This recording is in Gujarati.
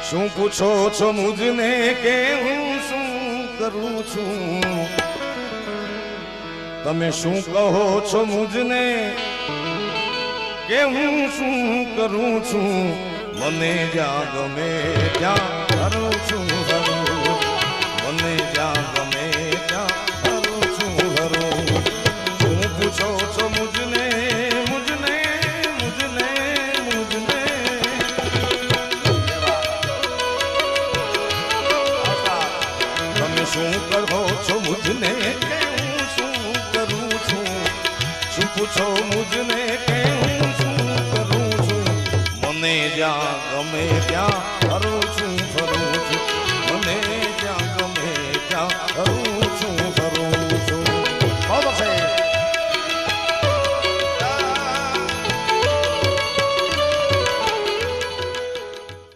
શું પૂછો છો મુજને કે હું શું કરું છું? તમે શું કહો છો મુજને કે હું શું કરું છું? મને જ્યાં ગમે ત્યાં કરું છું મને જ્યાં ગમે ત્યાં કરું છું શું પૂછો છો મુજને મુજને મુજને મુજને તમે શું કરો છો મુજને કે હું શું કરું છું? શું પૂછો મુજને કે હું શું કરું છું? મને જ્યાં ગમે ત્યાં કરું છું